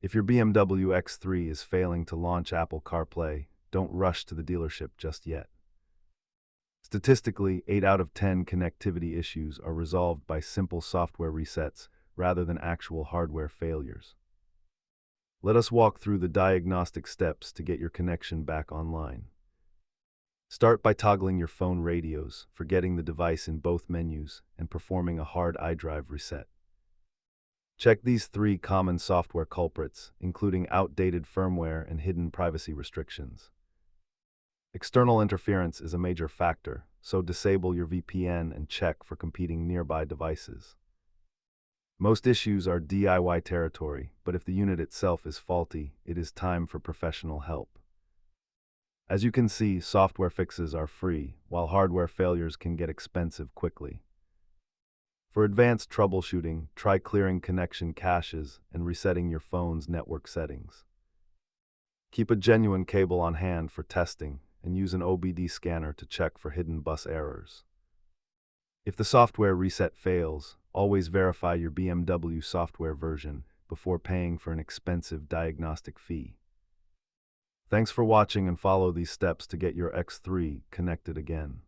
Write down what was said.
If your BMW X3 is failing to launch Apple CarPlay, don't rush to the dealership just yet. Statistically, 8 out of 10 connectivity issues are resolved by simple software resets rather than actual hardware failures. Let us walk through the diagnostic steps to get your connection back online. Start by toggling your phone radios, forgetting the device in both menus, and performing a hard iDrive reset. Check these 3 common software culprits, including outdated firmware and hidden privacy restrictions. External interference is a major factor, so disable your VPN and check for competing nearby devices. Most issues are DIY territory, but if the unit itself is faulty, it is time for professional help. As you can see, software fixes are free, while hardware failures can get expensive quickly. For advanced troubleshooting, try clearing connection caches and resetting your phone's network settings. Keep a genuine cable on hand for testing and use an OBD scanner to check for hidden bus errors. If the software reset fails, always verify your BMW software version before paying for an expensive diagnostic fee. Thanks for watching and follow these steps to get your X3 connected again.